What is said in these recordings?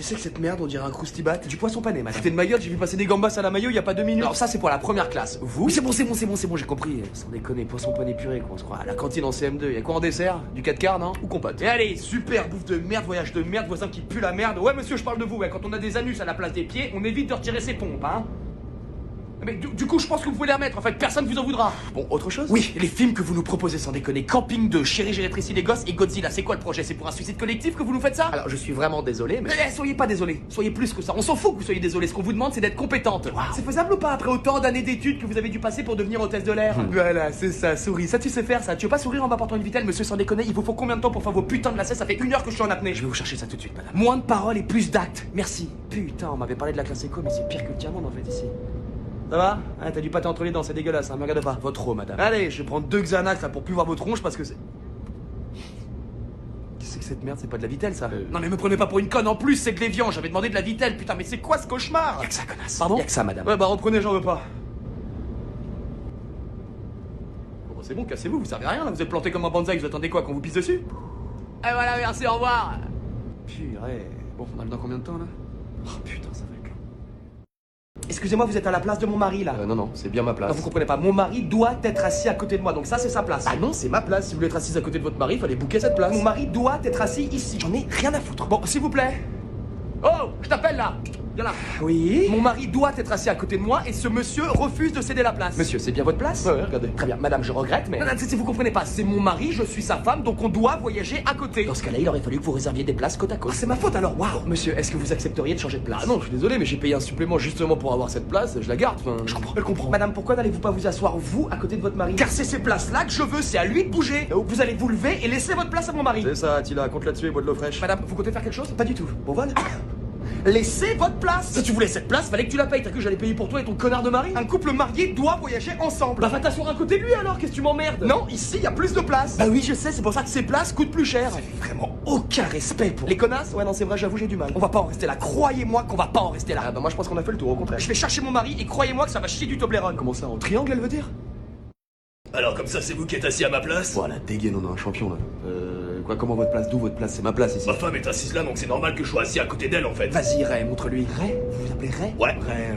Qu'est-ce que c'est que cette merde? On dirait un croustibat. Du poisson pané, madame. Foutez de ma gueule, j'ai vu passer des gambas à la maillot il y a pas 2 minutes. Alors ça, c'est pour la première classe. Vous? Oui, c'est bon, j'ai compris. Sans déconner, poisson pané purée, quoi, on se croit à la cantine en CM2. Y'a quoi en dessert? Du 4 quarts, non? Ou compote? Et allez, super bouffe de merde, voyage de merde, voisin qui pue la merde. Ouais, monsieur, je parle de vous, ouais. Quand on a des anus à la place des pieds, on évite de retirer ses pompes, hein. Mais du coup, je pense que vous pouvez les remettre. En fait, personne vous en voudra. Bon, autre chose? Oui, les films que vous nous proposez sans déconner. Camping 2, Chérie, j'ai rétréci les gosses et Godzilla. C'est quoi le projet? C'est pour un suicide collectif que vous nous faites ça? Alors, je suis vraiment désolé, mais... Soyez pas désolé. Soyez plus que ça. On s'en fout que vous soyez désolé. Ce qu'on vous demande, c'est d'être compétente. Wow. C'est faisable ou pas après autant d'années d'études que vous avez dû passer pour devenir hôtesse de l'air? Voilà, c'est ça, souris. Ça, tu sais faire ça. Tu veux pas sourire en m'apportant une vitelle, monsieur, sans déconner? Il vous faut combien de temps pour faire vos putains de lacets? Ça fait 1 heure que je suis en apnée. Je vais vous chercher ça tout de suite, madame. Moins de paroles et plus d'actes. Merci. Putain, on m'avait parlé de la classe éco, mais c'est pire que le diamant en fait ici. Ça va? Ah, t'as du pâté entre les dents, c'est dégueulasse, hein, me regarde pas. Votre eau, madame. Allez, je vais prendre 2 Xanax là pour plus voir vos tronches parce que c'est... Qu'est-ce que cette merde? C'est pas de la vitelle, ça? Non mais me prenez pas pour une conne en plus, c'est de l'évian. J'avais demandé de la vitelle, putain, mais c'est quoi ce cauchemar? Y'a que ça, connasse. Pardon? Y'a que ça, madame. Ouais, bah reprenez, j'en veux pas. Bon, c'est bon, cassez-vous, vous servez à rien là. Vous êtes planté comme un bonsaï, vous attendez quoi, qu'on vous pisse dessus? Et voilà, merci, au revoir. Purée. Bon, on a le dans combien de temps là? Oh putain, ça va être long. Excusez-moi, vous êtes à la place de mon mari là. Non, c'est bien ma place. Non, vous comprenez pas, mon mari doit être assis à côté de moi, donc ça c'est sa place. Ah non, c'est ma place. Si vous voulez être assise à côté de votre mari, il fallait booker cette place. Mon mari doit être assis ici. J'en ai rien à foutre. Bon, s'il vous plaît. Oh, je t'appelle là. Viens là. Oui? Mon mari doit être assis à côté de moi et ce monsieur refuse de céder la place. Monsieur, c'est bien votre place? Ouais, regardez. Très bien, madame, je regrette, mais... Non, vous comprenez pas, c'est mon mari, je suis sa femme, donc on doit voyager à côté. Dans ce cas-là, il aurait fallu que vous réserviez des places côte à côte. Ah, c'est ma faute alors, waouh. Monsieur, est-ce que vous accepteriez de changer de place? Ah non, je suis désolé, mais j'ai payé un supplément justement pour avoir cette place, je la garde, enfin... Je comprends. Elle comprend. Madame, pourquoi n'allez-vous pas vous asseoir, vous, à côté de votre mari? Car c'est ces places-là que je veux, c'est à lui de bouger. Vous allez vous lever et laisser votre place à mon mari. C'est ça, Attila, compte là-dessus et bois de l'eau fraîche. Madame, vous comptez faire quelque chose? Pas du tout. Bon vol? Laissez votre place. Si tu voulais cette place, fallait que tu la payes. T'as cru que j'allais payer pour toi et ton connard de mari? Un couple marié doit voyager ensemble. Bah va t'asseoir à côté de lui alors, qu'est-ce que tu m'emmerdes? Non, ici il y a plus de place. Bah oui, je sais, c'est pour ça que ces places coûtent plus cher. C'est vraiment aucun respect pour... Les connasses? Ouais non, c'est vrai, j'avoue, j'ai du mal. On va pas en rester là, croyez-moi qu'on va pas en rester là. Ah bah moi je pense qu'on a fait le tour, au contraire. Je vais chercher mon mari et croyez-moi que ça va chier du Toblerone. Comment ça, en triangle elle veut dire? Alors comme ça, c'est vous qui êtes assis à ma place? Voilà, dégaine, on a un champion là. Quoi, comment votre place? D'où votre place? C'est ma place ici. Ma femme est assise là, donc c'est normal que je sois assis à côté d'elle en fait. Vas-y, Ray, montre-lui. Ray? Vous vous appelez Ray? Ouais. Ray,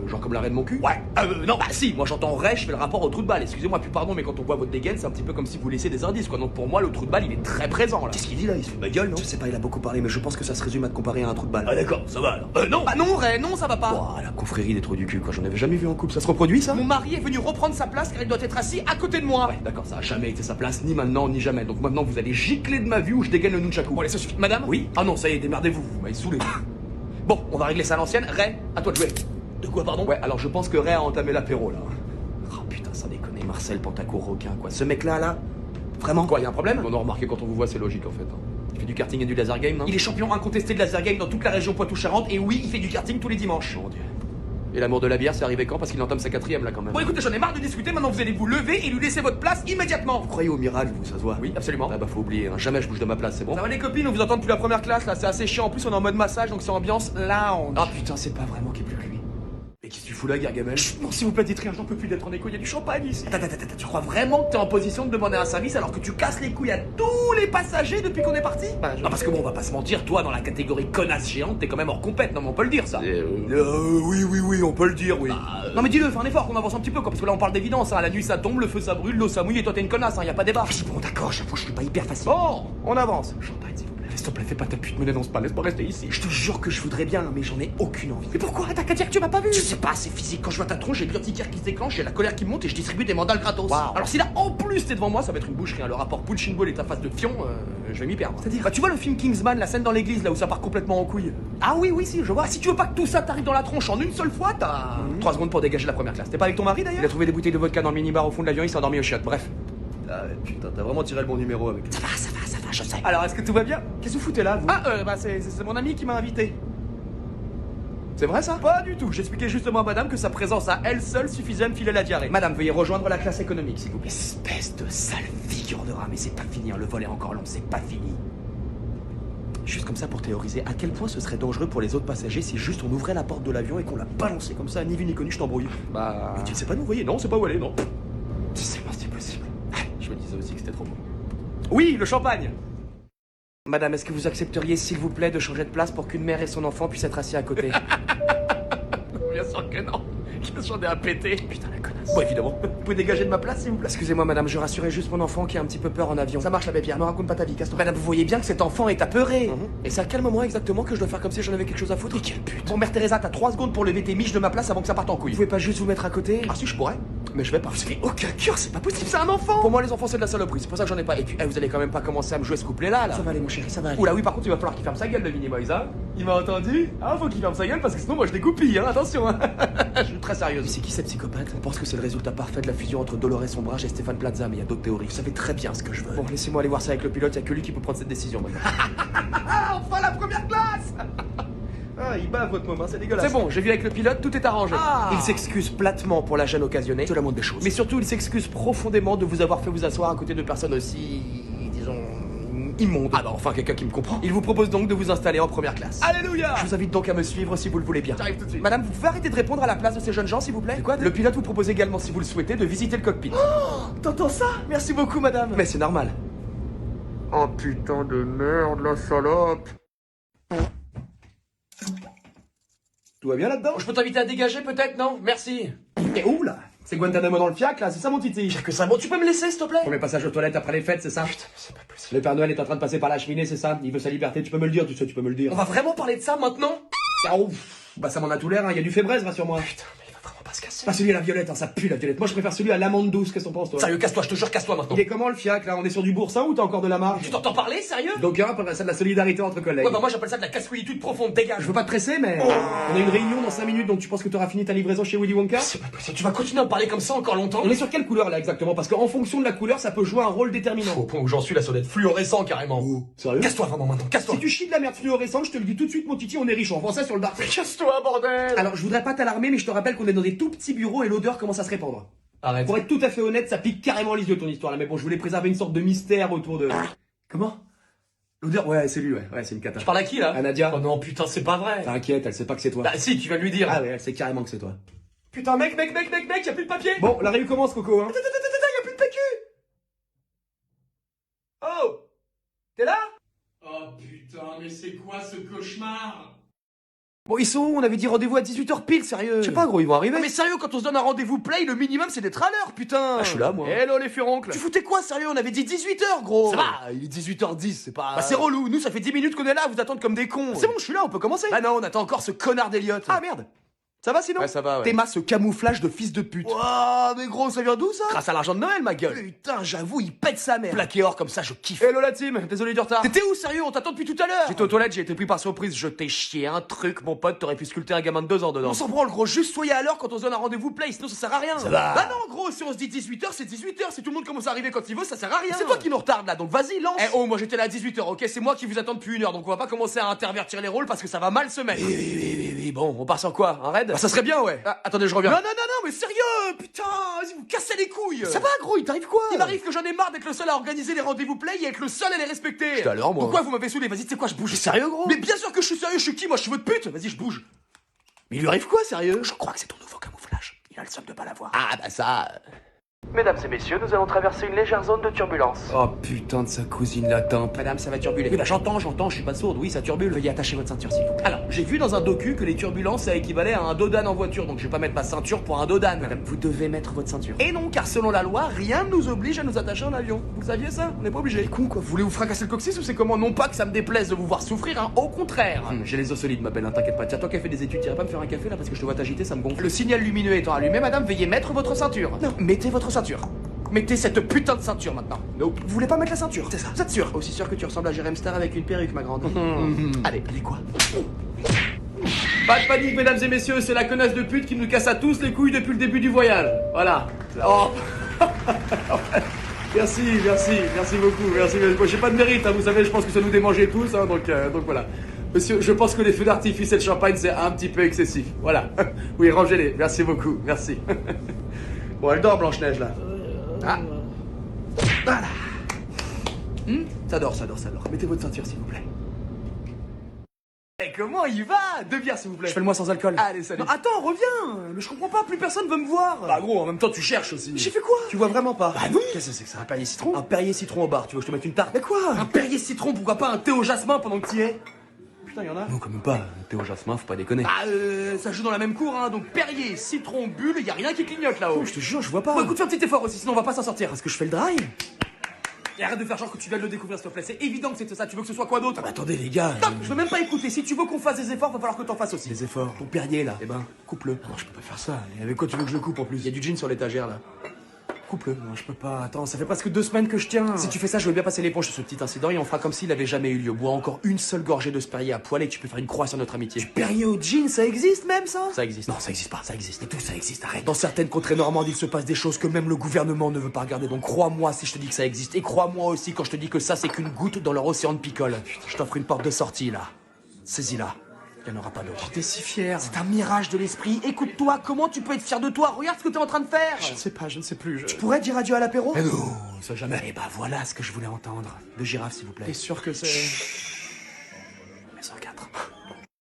genre comme l'arrêt de mon cul? Ouais. Non. Bah si, moi j'entends Ray, je fais le rapport au trou de balle. Excusez-moi, puis pardon, mais quand on voit votre dégaine, c'est un petit peu comme si vous laissiez des indices quoi. Donc pour moi, le trou de balle il est très présent là. Qu'est-ce qu'il dit là? Il se fout de ma gueule, non? Je sais pas, il a beaucoup parlé, mais je pense que ça se résume à te comparer à un trou de balle. Ah d'accord, ça va alors. Non. Bah non, Ray, non, ça va pas. Oh, la confrérie des trous du cul, quoi. J'en avais jamais vu en couple. Ça se reproduit, ça? Mon mari est venu reprendre sa place car il doit être assis à côté de moi. Ouais, d'accord, ça a jamais été sa place, ni maintenant, ni jamais. Donc maintenant, vous allez gicler de ma vue où je dégaine le nunchaku. Bon allez, ça suffit. Madame? Oui? Ah non, ça y est, démerdez-vous, vous m'avez saoulé. Bon, on va régler ça à l'ancienne. Ray, à toi de jouer. De quoi, pardon? Ouais, alors je pense que Ray a entamé l'apéro, là. Oh putain, sans déconner, Marcel Pantacourt requin, quoi. Ce mec-là, là, vraiment? Quoi, y a un problème? On a remarqué quand on vous voit, c'est logique, en fait. Il fait du karting et du laser game, non? Il est champion incontesté de laser game dans toute la région Poitou-Charentes et oui, il fait du karting tous les dimanches. Mon dieu. Et l'amour de la bière, c'est arrivé quand? Parce qu'il entame sa 4ème, là, quand même. Bon écoutez, j'en ai marre de discuter, maintenant vous allez vous lever et lui laisser votre place immédiatement. Vous croyez au miracle, vous, ça se voit? Oui, absolument. Ah bah faut oublier, hein. Jamais je bouge de ma place, c'est bon? Ça va les copines, on vous entend depuis la première classe là, c'est assez chiant. En plus on est en mode massage donc c'est ambiance lounge. Ah putain, c'est pas vraiment qu'il y ait plus que lui. Et qu'est-ce que tu fous là, Gargamel? Chut, non s'il vous plaît dites rien, j'en peux plus d'être en écho, il y a du champagne ici. Attends, tu crois vraiment que t'es en position de demander un service alors que tu casses les couilles à tous les passagers depuis qu'on est parti? Non parce que bon on va pas se mentir, toi dans la catégorie connasse géante t'es quand même hors compète, non mais on peut le dire ça. Oui, on peut le dire, oui. Non mais dis-le, fais un effort qu'on avance un petit peu quoi, parce que là on parle d'évidence, hein. La nuit ça tombe, le feu ça brûle, l'eau ça mouille et toi t'es une connasse, hein. Y a pas débat. Oui, bon, d'accord, j'avoue, je suis pas hyper facile. Bon, on avance. Champagne, s'il vous plaît. S'il te plaît, fais pas ta pute, me dénonce pas, laisse pas rester ici. Je te jure que je voudrais bien, mais j'en ai aucune envie. Mais pourquoi? T'as qu'à dire que tu m'as pas vu. Je sais pas, c'est physique. Quand je vois ta tronche, j'ai l'urticaire qui se déclenche, j'ai la colère qui monte et je distribue des mandales gratos. Wow. Alors si là en plus t'es devant moi, ça va être une boucherie, hein. Le rapport Punching Ball et ta face de fion, je vais m'y perdre. C'est-à-dire? Bah tu vois le film Kingsman, la scène dans l'église là où ça part complètement en couille. Ah oui, si, je vois. Si tu veux pas que tout ça t'arrive dans la tronche en une seule fois, t'as 3 secondes pour dégager la première classe. T'es pas avec ton mari d'ailleurs? Il a trouvé des bouteilles de vodka dans le minibar au fond de l'avion, il s'est endormi au chiottes, bref. Ah putain, t'as vraiment tiré le bon numéro avec. Ça va, je sais. Alors est-ce que tout va bien? Qu'est-ce que vous foutez là vous? Ah bah c'est mon ami qui m'a invité. C'est vrai ça? Pas du tout, j'expliquais justement à madame que sa présence à elle seule suffisait à me filer la diarrhée. Madame, veuillez rejoindre la classe économique s'il vous plaît. Espèce de sale figure de rat, mais c'est pas fini, hein. Le vol est encore long, c'est pas fini. Juste comme ça pour théoriser à quel point ce serait dangereux pour les autres passagers si juste on ouvrait la porte de l'avion et qu'on la balançait comme ça, ni vu ni connu, je t'embrouille. Bah... Mais tu ne sais pas nous voyer, non, c'est pas où aller, non. C'est possible. Je me disais aussi que c'était trop beau. Oui, le champagne. Madame, est-ce que vous accepteriez, s'il vous plaît, de changer de place pour qu'une mère et son enfant puissent être assis à côté? Bien sûr que non. J'en ai à péter. Putain, la connasse. Bon, évidemment. Vous pouvez dégager de ma place, s'il vous plaît. Excusez-moi, madame, je rassurais juste mon enfant qui a un petit peu peur en avion. Ça marche, l'abbé Pierre, me raconte pas ta vie, casse-toi. Madame, vous voyez bien que cet enfant est apeuré. Et c'est à quel moment exactement que je dois faire comme si j'en avais quelque chose à foutre? Quelle pute. Bon, Mère Teresa, t'as 3 secondes pour lever tes miches de ma place avant que ça parte en couille. Vous pouvez pas juste vous mettre à côté? Ah si, je pourrais. Mais je vais pas. Vous avez aucun cœur, c'est pas possible, c'est un enfant. Pour moi, les enfants, c'est de la saloperie, c'est pour ça que j'en ai pas. Et puis, vous allez quand même pas commencer à me jouer ce couplet-là, là. Ça va aller, mon chéri, ça va aller. Oula, oui, par contre, il va falloir qu'il ferme sa gueule, le Minimoys, hein. Il m'a entendu? Ah, faut qu'il ferme sa gueule parce que sinon, moi, je dégoupille, hein, attention, hein. Je suis très sérieuse. Mais c'est qui cette psychopathe? On pense que c'est le résultat parfait de la fusion entre Dolores Sombrage et Stéphane Plaza, mais il y a d'autres théories. Vous savez très bien ce que je veux. Bon, laissez-moi aller voir ça avec le pilote, y a que lui qui peut prendre cette décision, maintenant. Enfin, la première classe. Ah, il bat votre moment, c'est dégueulasse. C'est bon, j'ai vu avec le pilote, tout est arrangé. Ah. Il s'excuse platement pour la gêne occasionnée. C'est la moindre des choses. Mais surtout, il s'excuse profondément de vous avoir fait vous asseoir à côté de personnes aussi, disons, immondes. Ah bah enfin, quelqu'un qui me comprend. Il vous propose donc de vous installer en première classe. Alléluia. Je vous invite donc à me suivre si vous le voulez bien. J'arrive tout de suite. Madame, vous pouvez arrêter de répondre à la place de ces jeunes gens, s'il vous plaît? Quoi? Le pilote vous propose également, si vous le souhaitez, de visiter le cockpit. T'entends ça? Merci beaucoup, madame. Mais c'est normal. Oh putain de merde, la salope. Tout va bien là-dedans? Je peux t'inviter à dégager, peut-être, non? Merci. T'es où là? C'est Guantanamo dans le fiac là, c'est ça mon titi? Pire que ça. Bon, tu peux me laisser, s'il te plaît? Premier passage aux toilettes après les fêtes, c'est ça? Putain, mais c'est pas possible. Le Père Noël est en train de passer par la cheminée, c'est ça? Il veut sa liberté, tu peux me le dire, tu sais, tu peux me le dire. On va vraiment parler de ça maintenant? Ah, ouf. Bah ça m'en a tout l'air, hein. Il y a du fébraise, rassure-moi. Putain, mais il va vraiment pas se casser. Pas celui à la violette, hein, ça pue la violette. Moi je préfère celui à l'amande douce, qu'est-ce que t'en penses toi? Sérieux, casse-toi, je te jure, casse-toi maintenant. Il est comment le fiac là? On est sur du boursin ou t'as encore de la marge? Tu t'entends parler, sérieux? Donc on appelle ça de la solidarité entre collègues. Ouais, bah moi j'appelle ça de la casse-couillitude profonde, dégage. Je veux pas te presser, mais on a une réunion dans 5 minutes, donc tu penses que t'auras fini ta livraison chez Willy Wonka? C'est pas possible, tu vas continuer à me parler comme ça encore longtemps? On est sur quelle couleur là exactement? Parce qu'en fonction de la couleur, ça peut jouer un rôle déterminant. Au point où j'en suis, là, ça doit être fluorescent carrément. Sérieux? Casse-toi vraiment maintenant, casse-toi. Si tu chies de la merde fluorescente, je te le dis tout de suite, mon titi, on est riche, on vend ça sur le dark. Casse-toi, bordel. Alors, je voudrais pas t'alarmer, mais je te rappelle qu'on est dans des tout petits bureaux et l'odeur commence à se répandre. Arrête. Pour être tout à fait honnête, ça pique carrément les yeux ton histoire là, mais bon, je voulais préserver une sorte de mystère autour de. Comment? L'odeur? Ouais, c'est lui, ouais, c'est une cata. Je parle à qui là? À Nadia. Oh non, putain, c'est pas vrai. T'inquiète, elle sait pas que c'est toi. Bah si, tu vas lui dire. Ah ouais, elle sait carrément que c'est toi. Putain, mec, y'a plus de papier. Bon, la réunion commence, Coco, hein. Y'a plus de PQ. Oh, t'es là? Oh putain, mais c'est quoi ce cauchemar? Bon, ils sont où? On avait dit rendez-vous à 18h pile, sérieux. Je sais pas, gros, ils vont arriver. Non, mais sérieux, quand on se donne un rendez-vous play, le minimum c'est d'être à l'heure, putain. Ah, je suis là, moi. Hello les furoncles. Tu foutais quoi, sérieux? On avait dit 18h, gros. Ça va, il est 18h10, c'est pas. Bah c'est relou, nous ça fait 10 minutes qu'on est là, à vous attendre comme des cons. C'est bon, je suis là, on peut commencer. Ah non, on attend encore ce connard d'Eliott. Ah merde. Ça va sinon? Ouais, ça va, ouais. Théma, ce camouflage de fils de pute. Ouah, mais gros, ça vient d'où ça? Grâce à l'argent de Noël, ma gueule. Putain, j'avoue, il pète sa mère. Plaqué or comme ça, je kiffe. Hello la team, désolé du retard. T'étais T'étais où, sérieux? On t'attend depuis tout à l'heure. J'étais aux toilettes, j'ai été pris par surprise, je t'ai chié un truc, mon pote, t'aurais pu sculpter un gamin de 2 ans dedans. On s'en branle, gros, juste soyez à l'heure quand on se donne un rendez-vous play, sinon ça sert à rien. Ça va. Bah non, gros, si on se dit 18h, c'est 18h. Si tout le monde commence à arriver quand il veut, ça sert à rien. C'est toi qui nous retarde là, donc vas-y, lance. Eh oh, moi j'étais là à 18h, ok? C'est moi qui vous attends depuis 1 heure, donc on va pas commencer à intervertir les rôles parce que ça va mal se mettre. Oui, bon, on part sur quoi? Un raid? Bah ça serait bien, ouais. Ah, attendez, je reviens. Non, mais sérieux, putain, vas-y, vous cassez les couilles. Ça va, gros, il t'arrive quoi? Il m'arrive que j'en ai marre d'être le seul à organiser les rendez-vous play et être le seul à les respecter. J'étais à l'heure, moi. Pourquoi vous m'avez saoulé? Vas-y, tu sais quoi, je bouge. T'es sérieux, gros? Mais bien sûr que je suis sérieux, je suis qui? Moi, je suis votre pute. Vas-y, je bouge. Mais il lui arrive quoi, sérieux? Je crois que c'est ton nouveau camouflage. Il a le seum de pas l'avoir. Ah bah ça... Mesdames et messieurs, nous allons traverser une légère zone de turbulence. Oh putain de sa cousine la tempe. Madame, ça va turbuler. Oui, bah j'entends, je suis pas sourde. Oui, ça turbule. Veuillez attacher votre ceinture, s'il vous plaît. Alors, j'ai vu dans un docu que les turbulences, ça équivalait à un dodan en voiture, donc je vais pas mettre ma ceinture pour un dodan. Madame, vous devez mettre votre ceinture. Et non, car selon la loi, rien ne nous oblige à nous attacher en avion. Vous le saviez ça? On n'est pas obligé. Con quoi, vous voulez vous fracasser le coccyx ou c'est comment? Non pas que ça me déplaise de vous voir souffrir, hein, au contraire. J'ai les os solides, ma belle, hein, t'inquiète pas. Tiens, toi qui as fait des études, t'irais pas me faire un café là parce que je te vois t'agiter, ça me gonfle. Le signal lumineux étant allumé, madame, veuillez mettre votre ceinture. Non, mettez votre ceinture. Mettez cette putain de ceinture maintenant. Nope. Vous voulez pas mettre la ceinture? C'est ça. Vous êtes sûr? Aussi sûr que tu ressembles à Jérém Star avec une perruque, ma grande. Allez, quoi? Pas de panique, mesdames et messieurs, c'est la connasse de pute qui nous casse à tous les couilles depuis le début du voyage. Voilà. Oh. Merci beaucoup, merci. Moi, j'ai pas de mérite, hein, vous savez, je pense que ça nous démangeait tous, hein, donc voilà. Monsieur, je pense que les feux d'artifice et le champagne, c'est un petit peu excessif. Voilà. Oui, rangez-les. Merci beaucoup, merci. Bon, elle dort, Blanche-Neige, là. Ah. Voilà. Ça dort. Mettez votre ceinture, s'il vous plaît. Eh, comment il va? 2 bières s'il vous plaît. Je fais le mois sans alcool. Allez, salut. Non, attends, reviens. Mais je comprends pas, plus personne veut me voir. Bah gros, en même temps tu cherches aussi. J'ai fait quoi? Tu vois vraiment pas? Bah non. Qu'est-ce que c'est que ça? Un Perrier citron? Un Perrier citron au bar, tu veux que je te mette une tarte? Mais quoi? Un Perrier citron, pourquoi pas un thé au jasmin pendant que t'y es? Putain, y'en a? Non, quand même pas. Théo Jasmin, faut pas déconner. Ah, ça joue dans la même cour, hein. Donc Perrier, citron, bulle, y a rien qui clignote là-haut. Oh, je te jure, je vois pas. Bon, écoute, fais un petit effort aussi, sinon on va pas s'en sortir. Parce que je fais le dry. Et arrête de faire genre que tu viens de le découvrir, s'il te plaît. C'est évident que c'était ça. Tu veux que ce soit quoi d'autre? Ah bah attendez les gars. Stop, je veux même pas écouter. Si tu veux qu'on fasse des efforts, va falloir que t'en fasses aussi. Les efforts. Ton Perrier là. Eh ben, coupe-le. Non, je peux pas faire ça. Et avec quoi tu veux que je le coupe en plus? Il y a du gin sur l'étagère là. Coupe-le. Non, je peux pas. Attends, ça fait presque 2 semaines que je tiens. Si tu fais ça, je veux bien passer l'éponge sur ce petit incident et on fera comme s'il avait jamais eu lieu. Bois encore une seule gorgée de ce Perrier à poil et tu peux faire une croix sur notre amitié. Perrier au gin, ça existe même ça? Ça existe. Non, ça existe pas, ça existe. Et tout ça existe, arrête. Dans certaines contrées normandes, il se passe des choses que même le gouvernement ne veut pas regarder. Donc crois-moi si je te dis que ça existe. Et crois-moi aussi quand je te dis que ça, c'est qu'une goutte dans leur océan de picole. Je t'offre une porte de sortie, là. Saisis-la. Il n'y en aura pas d'autre. T'es si fier. C'est un mirage de l'esprit. Écoute-toi, comment tu peux être fier de toi? Regarde ce que t'es en train de faire. Je ne sais pas, je ne sais plus. Tu pourrais dire adieu à l'apéro? Mais non, ça jamais. Eh bah voilà ce que je voulais entendre. 2 girafes, s'il vous plaît. T'es sûr que c'est...